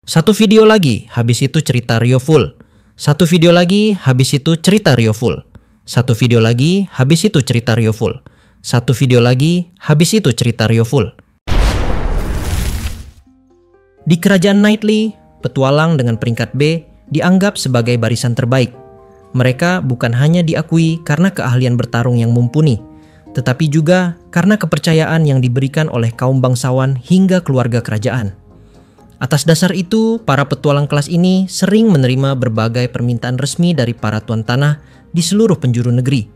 Satu video lagi, habis itu cerita Rio full. Satu video lagi, habis itu cerita Rio full. Satu video lagi, habis itu cerita Rio full. Satu video lagi, habis itu cerita Rio full. Di kerajaan Knightley, petualang dengan peringkat B dianggap sebagai barisan terbaik. Mereka bukan hanya diakui karena keahlian bertarung yang mumpuni, tetapi juga karena kepercayaan yang diberikan oleh kaum bangsawan hingga keluarga kerajaan. Atas dasar itu, para petualang kelas ini sering menerima berbagai permintaan resmi dari para tuan tanah di seluruh penjuru negeri.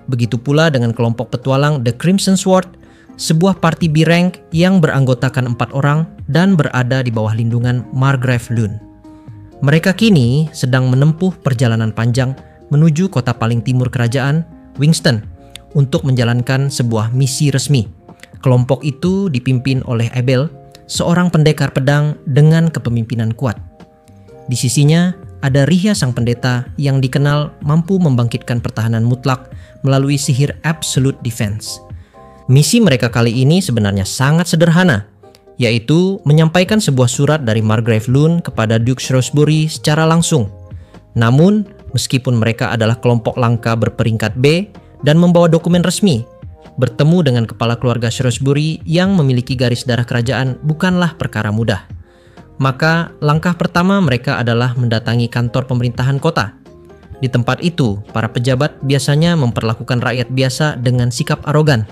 Begitu pula dengan kelompok petualang The Crimson Sword, sebuah parti B-rank yang beranggotakan 4 orang dan berada di bawah lindungan Margrave Lune. Mereka kini sedang menempuh perjalanan panjang menuju kota paling timur kerajaan, Wingston, untuk menjalankan sebuah misi resmi. Kelompok itu dipimpin oleh Abel, seorang pendekar pedang dengan kepemimpinan kuat. Di sisinya ada Rihya sang pendeta yang dikenal mampu membangkitkan pertahanan mutlak melalui sihir Absolute Defense. Misi mereka kali ini sebenarnya sangat sederhana, yaitu menyampaikan sebuah surat dari Margrave Lune kepada Duke Shrewsbury secara langsung. Namun, meskipun mereka adalah kelompok langka berperingkat B dan membawa dokumen resmi, bertemu dengan kepala keluarga Shrewsbury yang memiliki garis darah kerajaan bukanlah perkara mudah. Maka langkah pertama mereka adalah mendatangi kantor pemerintahan kota. Di tempat itu, para pejabat biasanya memperlakukan rakyat biasa dengan sikap arogan.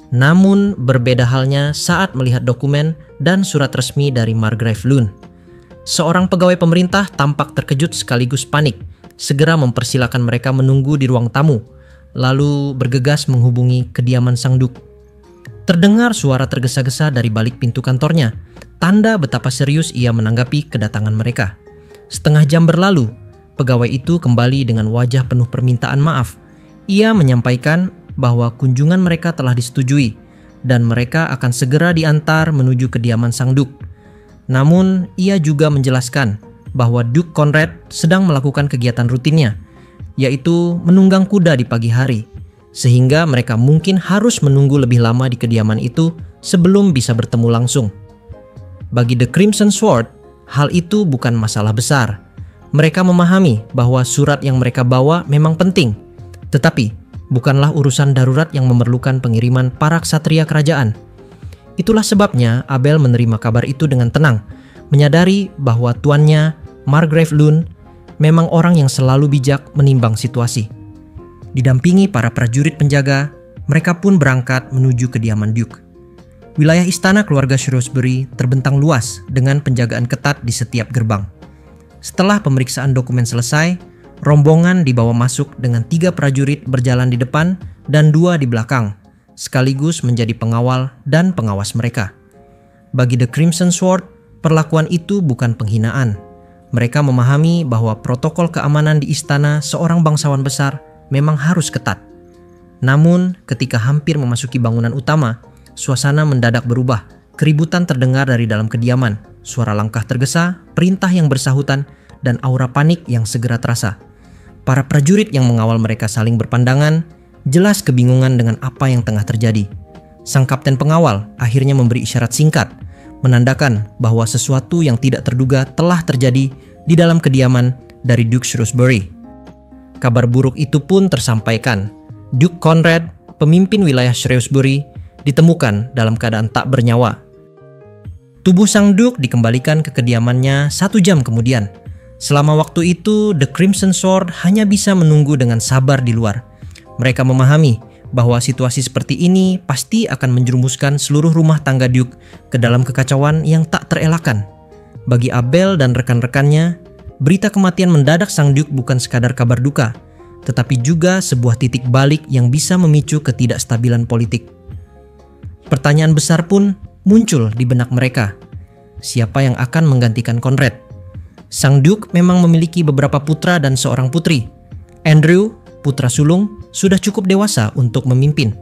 Namun berbeda halnya saat melihat dokumen dan surat resmi dari Margrave Lune. Seorang pegawai pemerintah tampak terkejut sekaligus panik, segera mempersilakan mereka menunggu di ruang tamu, lalu bergegas menghubungi kediaman sang Duke. Terdengar suara tergesa-gesa dari balik pintu kantornya, tanda betapa serius ia menanggapi kedatangan mereka. Setengah jam berlalu, pegawai itu kembali dengan wajah penuh permintaan maaf. Ia menyampaikan bahwa kunjungan mereka telah disetujui dan mereka akan segera diantar menuju kediaman sang Duke. Namun, ia juga menjelaskan bahwa Duke Conrad sedang melakukan kegiatan rutinnya, yaitu menunggang kuda di pagi hari, sehingga mereka mungkin harus menunggu lebih lama di kediaman itu sebelum bisa bertemu langsung. Bagi The Crimson Sword, hal itu bukan masalah besar. Mereka memahami bahwa surat yang mereka bawa memang penting, tetapi bukanlah urusan darurat yang memerlukan pengiriman para ksatria kerajaan. Itulah sebabnya Abel menerima kabar itu dengan tenang, menyadari bahwa tuannya, Margrave Lune, memang orang yang selalu bijak menimbang situasi. Didampingi para prajurit penjaga, mereka pun berangkat menuju kediaman Duke. Wilayah istana keluarga Shrewsbury terbentang luas dengan penjagaan ketat di setiap gerbang. Setelah pemeriksaan dokumen selesai, rombongan dibawa masuk dengan 3 prajurit berjalan di depan dan 2 di belakang, sekaligus menjadi pengawal dan pengawas mereka. Bagi The Crimson Sword, perlakuan itu bukan penghinaan. Mereka memahami bahwa protokol keamanan di istana seorang bangsawan besar memang harus ketat. Namun, ketika hampir memasuki bangunan utama, suasana mendadak berubah. Keributan terdengar dari dalam kediaman, suara langkah tergesa, perintah yang bersahutan, dan aura panik yang segera terasa. Para prajurit yang mengawal mereka saling berpandangan, jelas kebingungan dengan apa yang tengah terjadi. Sang kapten pengawal akhirnya memberi isyarat singkat, menandakan bahwa sesuatu yang tidak terduga telah terjadi di dalam kediaman dari Duke Shrewsbury. Kabar buruk itu pun tersampaikan. Duke Conrad, pemimpin wilayah Shrewsbury, ditemukan dalam keadaan tak bernyawa. Tubuh sang Duke dikembalikan ke kediamannya 1 jam kemudian. Selama waktu itu, The Crimson Sword hanya bisa menunggu dengan sabar di luar. Mereka memahami bahwa situasi seperti ini pasti akan menjerumuskan seluruh rumah tangga Duke ke dalam kekacauan yang tak terelakkan. Bagi Abel dan rekan-rekannya, berita kematian mendadak sang Duke bukan sekadar kabar duka, tetapi juga sebuah titik balik yang bisa memicu ketidakstabilan politik. Pertanyaan besar pun muncul di benak mereka. Siapa yang akan menggantikan Conrad? Sang Duke memang memiliki beberapa putra dan seorang putri. Andrew, putra sulung, sudah cukup dewasa untuk memimpin.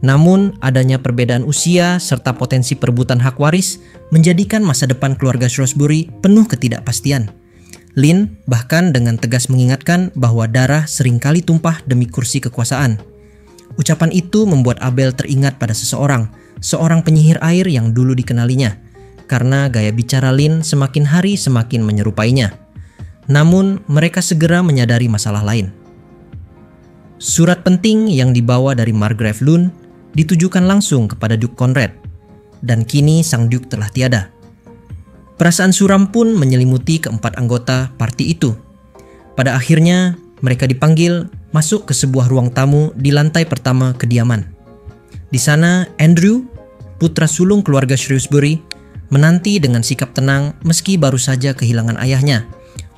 Namun, adanya perbedaan usia serta potensi perebutan hak waris menjadikan masa depan keluarga Shrewsbury penuh ketidakpastian. Lynn bahkan dengan tegas mengingatkan bahwa darah seringkali tumpah demi kursi kekuasaan. Ucapan itu membuat Abel teringat pada seorang penyihir air yang dulu dikenalinya. karena gaya bicara Lin semakin hari semakin menyerupainya. Namun mereka segera menyadari masalah lain. Surat penting yang dibawa dari Margrave Lund ditujukan langsung kepada Duke Conrad, dan kini sang Duke telah tiada. Perasaan suram pun menyelimuti keempat anggota parti itu. Pada akhirnya mereka dipanggil masuk ke sebuah ruang tamu di lantai pertama kediaman. Di sana Andrew, putra sulung keluarga Shrewsbury, menanti dengan sikap tenang meski baru saja kehilangan ayahnya.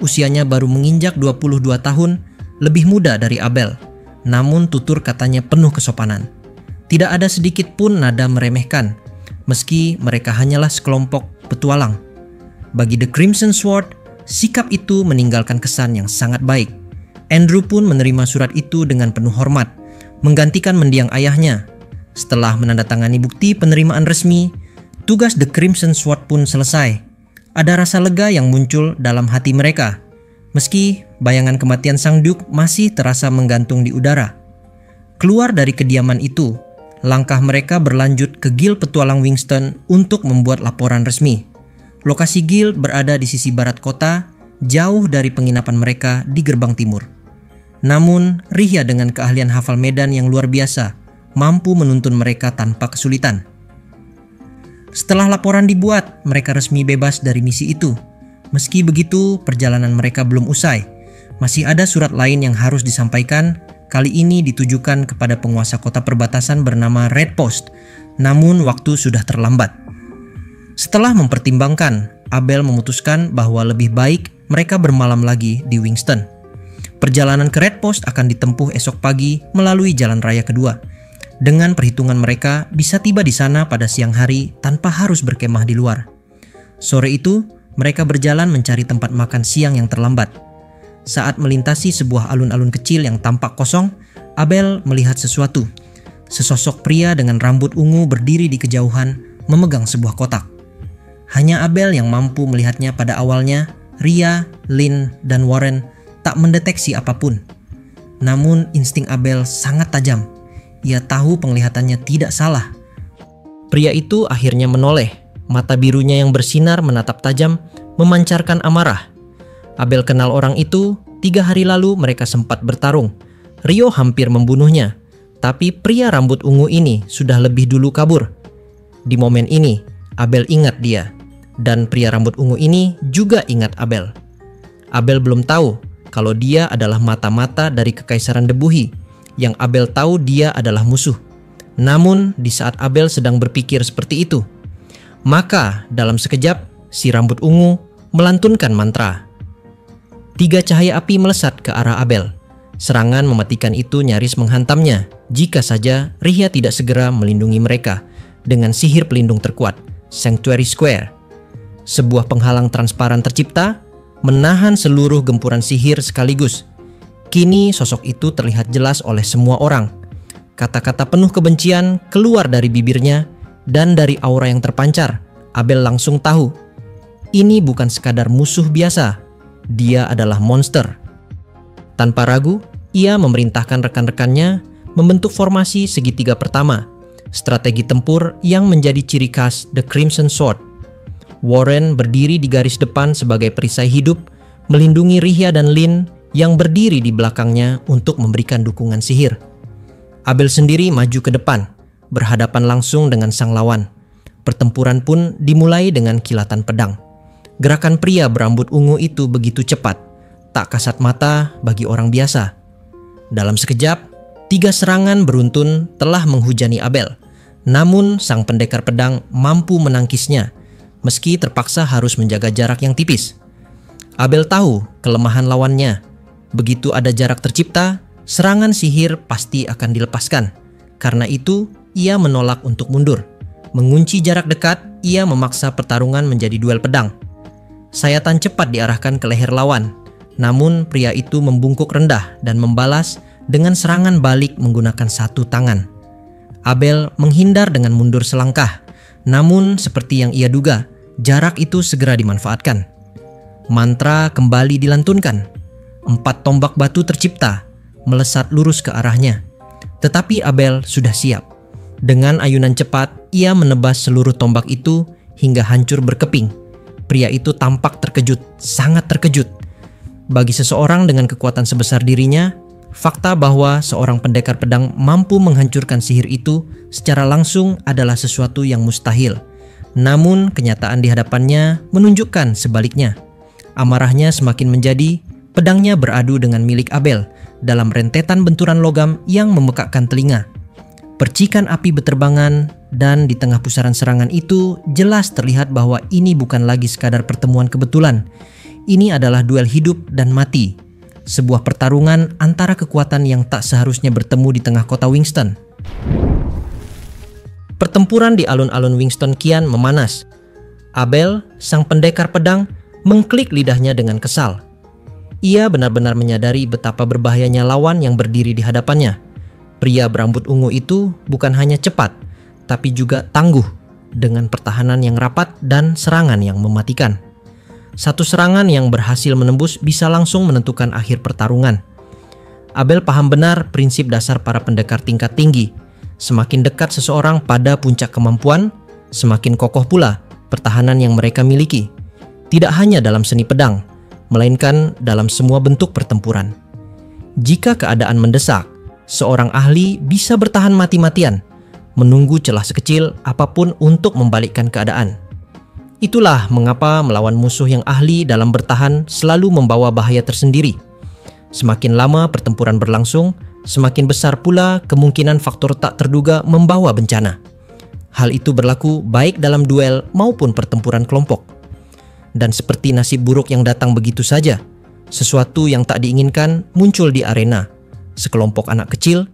Usianya baru menginjak 22 tahun, lebih muda dari Abel. Namun tutur katanya penuh kesopanan. Tidak ada sedikit pun nada meremehkan, meski mereka hanyalah sekelompok petualang. Bagi The Crimson Sword, sikap itu meninggalkan kesan yang sangat baik. Andrew pun menerima surat itu dengan penuh hormat, menggantikan mendiang ayahnya. Setelah menandatangani bukti penerimaan resmi, tugas The Crimson Sword pun selesai. Ada rasa lega yang muncul dalam hati mereka, meski bayangan kematian sang Duke masih terasa menggantung di udara. Keluar dari kediaman itu, langkah mereka berlanjut ke Guild Petualang Wingston untuk membuat laporan resmi. Lokasi Guild berada di sisi barat kota, jauh dari penginapan mereka di gerbang timur. Namun, Rihya dengan keahlian hafal medan yang luar biasa, mampu menuntun mereka tanpa kesulitan. Setelah laporan dibuat, mereka resmi bebas dari misi itu. Meski begitu, perjalanan mereka belum usai. Masih ada surat lain yang harus disampaikan, kali ini ditujukan kepada penguasa kota perbatasan bernama Red Post, namun waktu sudah terlambat. Setelah mempertimbangkan, Abel memutuskan bahwa lebih baik mereka bermalam lagi di Wingston. Perjalanan ke Red Post akan ditempuh esok pagi melalui jalan raya kedua. Dengan perhitungan mereka bisa tiba di sana pada siang hari tanpa harus berkemah di luar. Sore itu, mereka berjalan mencari tempat makan siang yang terlambat. Saat melintasi sebuah alun-alun kecil yang tampak kosong, Abel melihat sesuatu. Sesosok pria dengan rambut ungu berdiri di kejauhan, memegang sebuah kotak. Hanya Abel yang mampu melihatnya pada awalnya. Rhea, Lynn, dan Warren tak mendeteksi apapun. Namun insting Abel sangat tajam. Ia tahu penglihatannya tidak salah. Pria itu akhirnya menoleh. Mata birunya yang bersinar menatap tajam, memancarkan amarah. Abel kenal orang itu. 3 hari lalu mereka sempat bertarung. Rio hampir membunuhnya. Tapi pria rambut ungu ini sudah lebih dulu kabur. Di momen ini, Abel ingat dia. Dan pria rambut ungu ini juga ingat Abel. Abel belum tahu kalau dia adalah mata-mata dari Kekaisaran Debuhi, yang Abel tahu dia adalah musuh. Namun di saat Abel sedang berpikir seperti itu, maka dalam sekejap si rambut ungu melantunkan mantra. 3 cahaya api melesat ke arah Abel. Serangan mematikan itu nyaris menghantamnya jika saja Rihya tidak segera melindungi mereka dengan sihir pelindung terkuat, Sanctuary Square. Sebuah penghalang transparan tercipta, menahan seluruh gempuran sihir sekaligus. Kini sosok itu terlihat jelas oleh semua orang. Kata-kata penuh kebencian keluar dari bibirnya, dan dari aura yang terpancar, Abel langsung tahu. Ini bukan sekadar musuh biasa, dia adalah monster. Tanpa ragu, ia memerintahkan rekan-rekannya membentuk formasi segitiga pertama, strategi tempur yang menjadi ciri khas The Crimson Sword. Warren berdiri di garis depan sebagai perisai hidup, melindungi Rihya dan Lynn yang berdiri di belakangnya untuk memberikan dukungan sihir. Abel sendiri maju ke depan, berhadapan langsung dengan sang lawan. Pertempuran pun dimulai dengan kilatan pedang. Gerakan pria berambut ungu itu begitu cepat, tak kasat mata bagi orang biasa. Dalam sekejap, 3 serangan beruntun telah menghujani Abel. Namun sang pendekar pedang mampu menangkisnya, meski terpaksa harus menjaga jarak yang tipis. Abel tahu kelemahan lawannya. Begitu ada jarak tercipta, serangan sihir pasti akan dilepaskan. Karena itu, ia menolak untuk mundur. Mengunci jarak dekat, ia memaksa pertarungan menjadi duel pedang. Sayatan cepat diarahkan ke leher lawan. Namun pria itu membungkuk rendah dan membalas dengan serangan balik menggunakan 1 tangan. Abel menghindar dengan mundur selangkah. Namun seperti yang ia duga, jarak itu segera dimanfaatkan. Mantra kembali dilantunkan. 4 tombak batu tercipta, melesat lurus ke arahnya. Tetapi Abel sudah siap. Dengan ayunan cepat, ia menebas seluruh tombak itu hingga hancur berkeping. Pria itu tampak terkejut, sangat terkejut. Bagi seseorang dengan kekuatan sebesar dirinya, fakta bahwa seorang pendekar pedang mampu menghancurkan sihir itu secara langsung adalah sesuatu yang mustahil. Namun kenyataan di hadapannya menunjukkan sebaliknya. Amarahnya semakin menjadi, pedangnya beradu dengan milik Abel dalam rentetan benturan logam yang memekakkan telinga. Percikan api berterbangan, dan di tengah pusaran serangan itu jelas terlihat bahwa ini bukan lagi sekadar pertemuan kebetulan. Ini adalah duel hidup dan mati. Sebuah pertarungan antara kekuatan yang tak seharusnya bertemu di tengah kota Winston. Pertempuran di alun-alun Winston kian memanas. Abel, sang pendekar pedang, mengklik lidahnya dengan kesal. Ia benar-benar menyadari betapa berbahayanya lawan yang berdiri di hadapannya. Pria berambut ungu itu bukan hanya cepat, tapi juga tangguh, dengan pertahanan yang rapat dan serangan yang mematikan. Satu serangan yang berhasil menembus bisa langsung menentukan akhir pertarungan. Abel paham benar prinsip dasar para pendekar tingkat tinggi. Semakin dekat seseorang pada puncak kemampuan, semakin kokoh pula pertahanan yang mereka miliki. Tidak hanya dalam seni pedang, melainkan dalam semua bentuk pertempuran. Jika keadaan mendesak, seorang ahli bisa bertahan mati-matian, menunggu celah sekecil apapun untuk membalikkan keadaan. Itulah mengapa melawan musuh yang ahli dalam bertahan selalu membawa bahaya tersendiri. Semakin lama pertempuran berlangsung, semakin besar pula kemungkinan faktor tak terduga membawa bencana. Hal itu berlaku baik dalam duel maupun pertempuran kelompok. Dan seperti nasib buruk yang datang begitu saja, sesuatu yang tak diinginkan muncul di arena. Sekelompok anak kecil,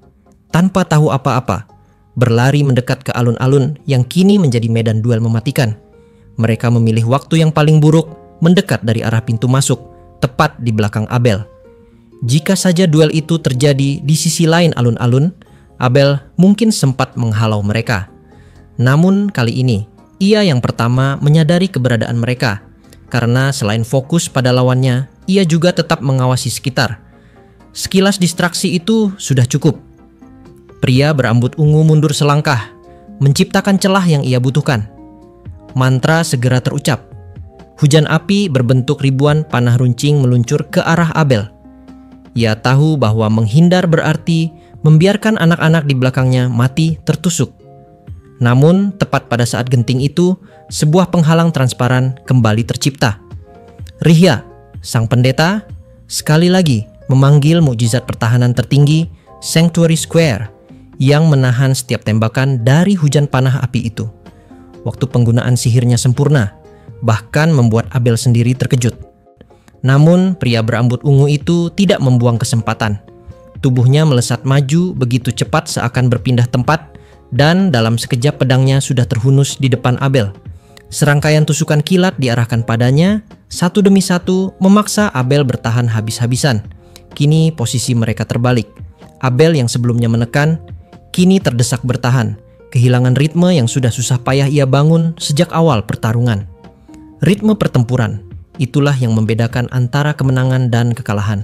tanpa tahu apa-apa, berlari mendekat ke alun-alun yang kini menjadi medan duel mematikan. Mereka memilih waktu yang paling buruk, mendekat dari arah pintu masuk, tepat di belakang Abel. Jika saja duel itu terjadi di sisi lain alun-alun, Abel mungkin sempat menghalau mereka. Namun kali ini, ia yang pertama menyadari keberadaan mereka. Karena selain fokus pada lawannya, ia juga tetap mengawasi sekitar. Sekilas distraksi itu sudah cukup. Pria berambut ungu mundur selangkah, menciptakan celah yang ia butuhkan. Mantra segera terucap. Hujan api berbentuk ribuan panah runcing meluncur ke arah Abel. Ia tahu bahwa menghindar berarti membiarkan anak-anak di belakangnya mati tertusuk. Namun, tepat pada saat genting itu, sebuah penghalang transparan kembali tercipta. Rihya, sang pendeta, sekali lagi memanggil mukjizat pertahanan tertinggi, Sanctuary Square, yang menahan setiap tembakan dari hujan panah api itu. Waktu penggunaan sihirnya sempurna, bahkan membuat Abel sendiri terkejut. Namun, pria berambut ungu itu tidak membuang kesempatan. Tubuhnya melesat maju begitu cepat seakan berpindah tempat, dan dalam sekejap pedangnya sudah terhunus di depan Abel. Serangkaian tusukan kilat diarahkan padanya, satu demi satu memaksa Abel bertahan habis-habisan. Kini posisi mereka terbalik. Abel yang sebelumnya menekan, kini terdesak bertahan, kehilangan ritme yang sudah susah payah ia bangun sejak awal pertarungan. Ritme pertempuran, itulah yang membedakan antara kemenangan dan kekalahan.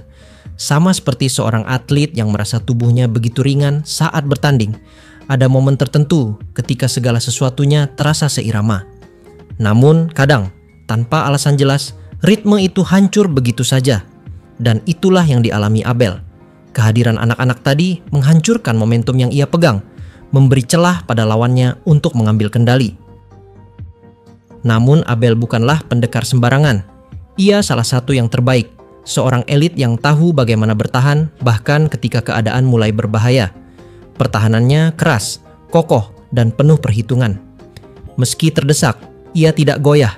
Sama seperti seorang atlet yang merasa tubuhnya begitu ringan saat bertanding. Ada momen tertentu ketika segala sesuatunya terasa seirama. Namun kadang, tanpa alasan jelas, ritme itu hancur begitu saja. Dan itulah yang dialami Abel. Kehadiran anak-anak tadi menghancurkan momentum yang ia pegang, memberi celah pada lawannya untuk mengambil kendali. Namun Abel bukanlah pendekar sembarangan. Ia salah satu yang terbaik, seorang elit yang tahu bagaimana bertahan bahkan ketika keadaan mulai berbahaya. Pertahanannya keras, kokoh, dan penuh perhitungan. Meski terdesak, ia tidak goyah.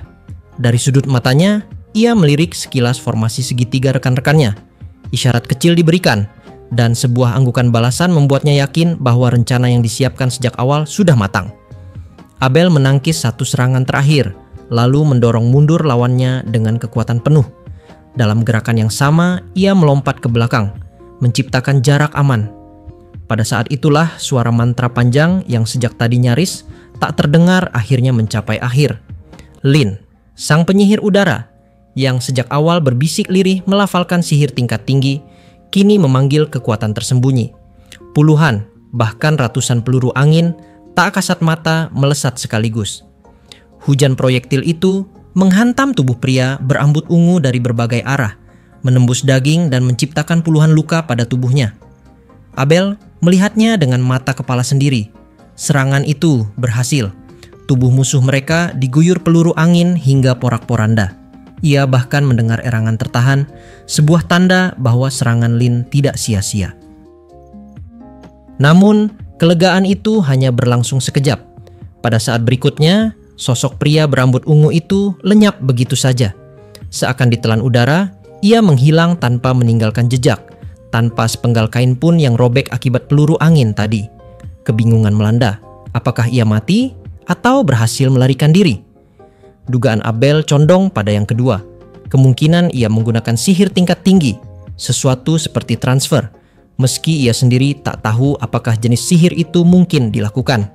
Dari sudut matanya, ia melirik sekilas formasi segitiga rekan-rekannya. Isyarat kecil diberikan, dan sebuah anggukan balasan membuatnya yakin bahwa rencana yang disiapkan sejak awal sudah matang. Abel menangkis satu serangan terakhir, lalu mendorong mundur lawannya dengan kekuatan penuh. Dalam gerakan yang sama, ia melompat ke belakang, menciptakan jarak aman. Pada saat itulah suara mantra panjang yang sejak tadi nyaris tak terdengar akhirnya mencapai akhir. Lin, sang penyihir udara, yang sejak awal berbisik lirih melafalkan sihir tingkat tinggi, kini memanggil kekuatan tersembunyi. Puluhan, bahkan ratusan peluru angin tak kasat mata melesat sekaligus. Hujan proyektil itu menghantam tubuh pria berambut ungu dari berbagai arah, menembus daging dan menciptakan puluhan luka pada tubuhnya. Abel melihatnya dengan mata kepala sendiri. Serangan itu berhasil. Tubuh musuh mereka diguyur peluru angin hingga porak-poranda. Ia bahkan mendengar erangan tertahan, sebuah tanda bahwa serangan Lin tidak sia-sia. Namun, kelegaan itu hanya berlangsung sekejap. Pada saat berikutnya, sosok pria berambut ungu itu lenyap begitu saja. Seakan ditelan udara, ia menghilang tanpa meninggalkan jejak, tanpa sepenggal kain pun yang robek akibat peluru angin tadi. Kebingungan melanda. Apakah ia mati atau berhasil melarikan diri? Dugaan Abel condong pada yang kedua. Kemungkinan ia menggunakan sihir tingkat tinggi, sesuatu seperti transfer, meski ia sendiri tak tahu apakah jenis sihir itu mungkin dilakukan.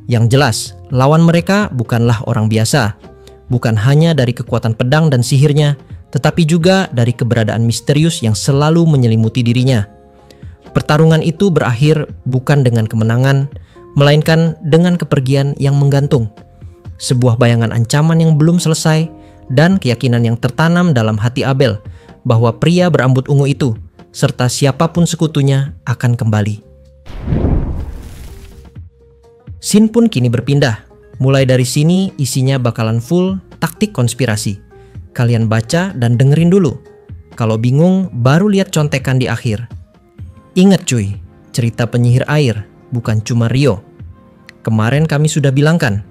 Yang jelas, lawan mereka bukanlah orang biasa. Bukan hanya dari kekuatan pedang dan sihirnya, tetapi juga dari keberadaan misterius yang selalu menyelimuti dirinya. Pertarungan itu berakhir bukan dengan kemenangan, melainkan dengan kepergian yang menggantung. Sebuah bayangan ancaman yang belum selesai dan keyakinan yang tertanam dalam hati Abel bahwa pria berambut ungu itu, serta siapapun sekutunya, akan kembali. Scene pun kini berpindah. Mulai dari sini isinya bakalan full taktik konspirasi. Kalian baca dan dengerin dulu. Kalau bingung, baru lihat contekan di akhir. Ingat cuy, cerita penyihir air bukan cuma Rio. Kemarin kami sudah bilangkan,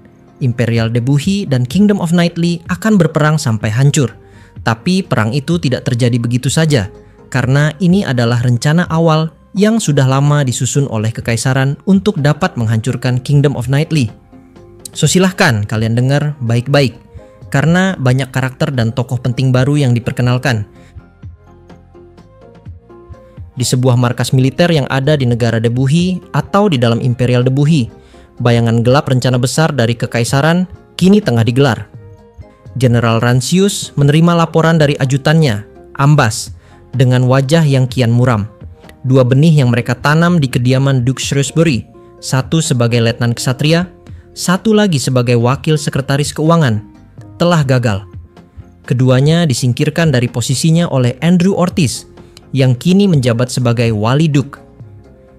Imperial Debuhi dan Kingdom of Nightly akan berperang sampai hancur. Tapi perang itu tidak terjadi begitu saja, karena ini adalah rencana awal yang sudah lama disusun oleh Kekaisaran untuk dapat menghancurkan Kingdom of Nightly. So silahkan kalian dengar baik-baik, karena banyak karakter dan tokoh penting baru yang diperkenalkan. Di sebuah markas militer yang ada di negara Debuhi atau di dalam Imperial Debuhi, bayangan gelap rencana besar dari Kekaisaran kini tengah digelar. Jenderal Rancius menerima laporan dari ajutannya, Ambas, dengan wajah yang kian muram. Dua benih yang mereka tanam di kediaman Duke Shrewsbury, satu sebagai letnan ksatria, satu lagi sebagai wakil sekretaris keuangan, telah gagal. Keduanya disingkirkan dari posisinya oleh Andrew Ortiz, yang kini menjabat sebagai wali Duke.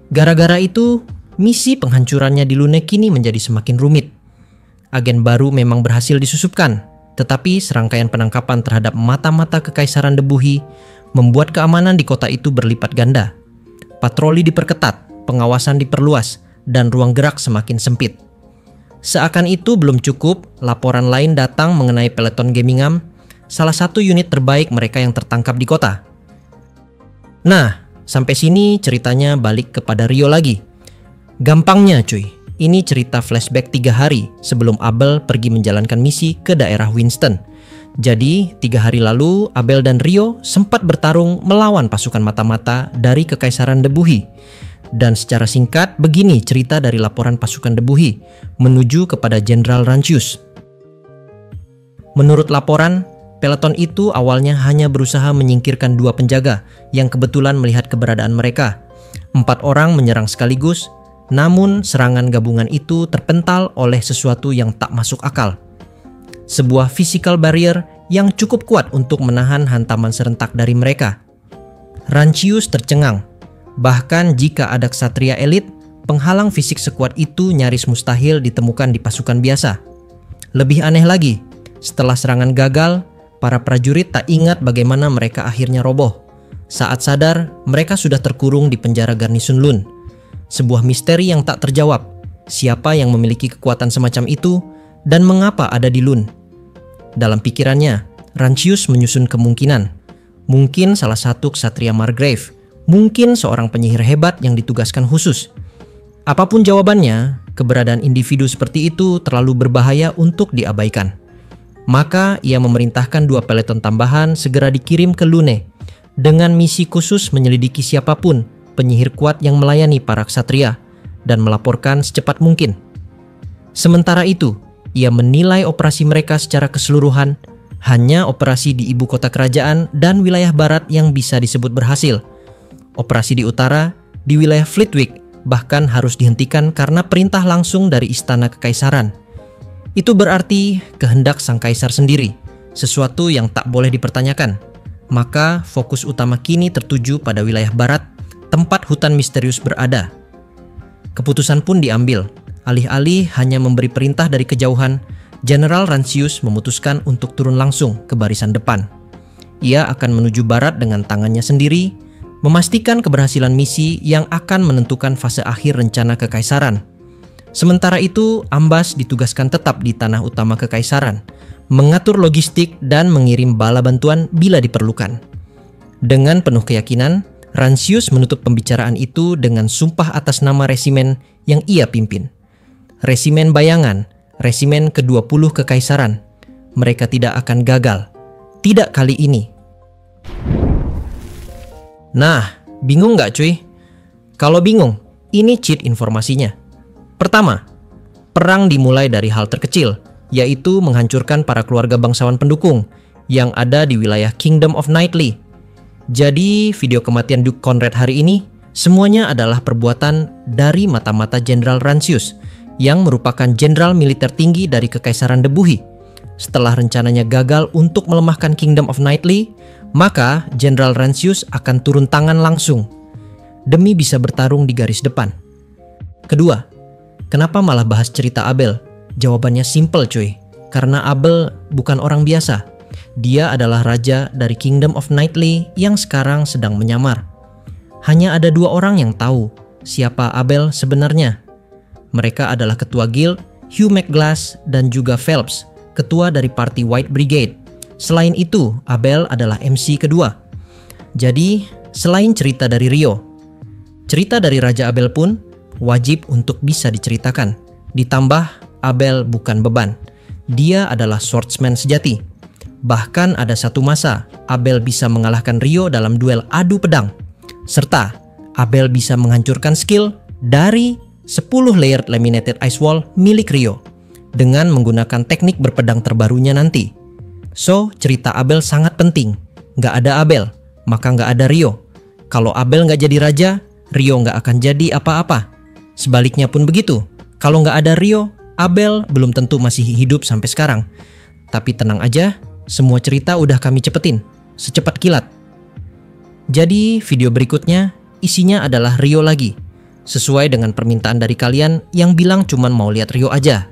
Gara-gara itu, misi penghancurannya di Lune kini menjadi semakin rumit. Agen baru memang berhasil disusupkan, tetapi serangkaian penangkapan terhadap mata-mata Kekaisaran Debuhi membuat keamanan di kota itu berlipat ganda. Patroli diperketat, pengawasan diperluas, dan ruang gerak semakin sempit. Seakan itu belum cukup, laporan lain datang mengenai peleton Gemmingham, salah satu unit terbaik mereka yang tertangkap di kota. Nah, sampai sini ceritanya balik kepada Rio lagi. Gampangnya cuy, ini cerita flashback 3 hari sebelum Abel pergi menjalankan misi ke daerah Winston. Jadi, 3 hari lalu Abel dan Rio sempat bertarung melawan pasukan mata-mata dari Kekaisaran Debuhi. Dan secara singkat, begini cerita dari laporan pasukan Debuhi menuju kepada Jenderal Rancius. Menurut laporan, peleton itu awalnya hanya berusaha menyingkirkan 2 penjaga yang kebetulan melihat keberadaan mereka. 4 orang menyerang sekaligus, namun serangan gabungan itu terpental oleh sesuatu yang tak masuk akal. Sebuah physical barrier yang cukup kuat untuk menahan hantaman serentak dari mereka. Rancius tercengang. Bahkan jika ada ksatria elit, penghalang fisik sekuat itu nyaris mustahil ditemukan di pasukan biasa. Lebih aneh lagi, setelah serangan gagal, para prajurit tak ingat bagaimana mereka akhirnya roboh. Saat sadar, mereka sudah terkurung di penjara garnisun Lune. Sebuah misteri yang tak terjawab. Siapa yang memiliki kekuatan semacam itu dan mengapa ada di Lune? Dalam pikirannya, Rancius menyusun kemungkinan. Mungkin salah satu ksatria Margrave, mungkin seorang penyihir hebat yang ditugaskan khusus. Apapun jawabannya, keberadaan individu seperti itu terlalu berbahaya untuk diabaikan. Maka ia memerintahkan 2 peleton tambahan segera dikirim ke Lune dengan misi khusus menyelidiki siapapun penyihir kuat yang melayani para ksatria dan melaporkan secepat mungkin. Sementara itu, ia menilai operasi mereka secara keseluruhan hanya operasi di ibu kota kerajaan dan wilayah barat yang bisa disebut berhasil. Operasi di utara, di wilayah Flitwick, bahkan harus dihentikan karena perintah langsung dari istana Kekaisaran. Itu berarti kehendak sang kaisar sendiri, sesuatu yang tak boleh dipertanyakan. Maka fokus utama kini tertuju pada wilayah barat, tempat hutan misterius berada. Keputusan pun diambil. Alih-alih hanya memberi perintah dari kejauhan, Jenderal Rancius memutuskan untuk turun langsung ke barisan depan. Ia akan menuju barat dengan tangannya sendiri, memastikan keberhasilan misi yang akan menentukan fase akhir rencana kekaisaran. Sementara itu, Ambas ditugaskan tetap di tanah utama kekaisaran, mengatur logistik dan mengirim bala bantuan bila diperlukan. Dengan penuh keyakinan, Rancius menutup pembicaraan itu dengan sumpah atas nama resimen yang ia pimpin. Resimen bayangan, resimen ke-20 kekaisaran. Mereka tidak akan gagal. Tidak kali ini. Nah, bingung nggak cuy? Kalau bingung, ini cheat informasinya. Pertama, perang dimulai dari hal terkecil, yaitu menghancurkan para keluarga bangsawan pendukung yang ada di wilayah Kingdom of Knightly. Jadi, video kematian Duke Conrad hari ini semuanya adalah perbuatan dari mata-mata Jenderal Rancius yang merupakan jenderal militer tinggi dari Kekaisaran Debuhi. Setelah rencananya gagal untuk melemahkan Kingdom of Knightly, maka Jenderal Rancius akan turun tangan langsung demi bisa bertarung di garis depan. Kedua, kenapa malah bahas cerita Abel? Jawabannya simple cuy, karena Abel bukan orang biasa. Dia adalah raja dari Kingdom of Knightly yang sekarang sedang menyamar. Hanya ada 2 orang yang tahu siapa Abel sebenarnya. Mereka adalah ketua guild, Hugh McGlass, dan juga Phelps, ketua dari party White Brigade. Selain itu, Abel adalah MC kedua. Jadi, selain cerita dari Rio, cerita dari Raja Abel pun wajib untuk bisa diceritakan. Ditambah, Abel bukan beban. Dia adalah swordsman sejati. Bahkan ada satu masa, Abel bisa mengalahkan Rio dalam duel adu pedang. Serta, Abel bisa menghancurkan skill dari 10 layered laminated ice wall milik Rio dengan menggunakan teknik berpedang terbarunya nanti. So, cerita Abel sangat penting. Nggak ada Abel, maka nggak ada Rio. Kalau Abel nggak jadi raja, Rio nggak akan jadi apa-apa. Sebaliknya pun begitu. Kalau nggak ada Rio, Abel belum tentu masih hidup sampai sekarang. Tapi tenang aja, semua cerita udah kami cepetin, secepat kilat. Jadi video berikutnya isinya adalah Rio lagi. Sesuai dengan permintaan dari kalian yang bilang cuman mau lihat Rio aja.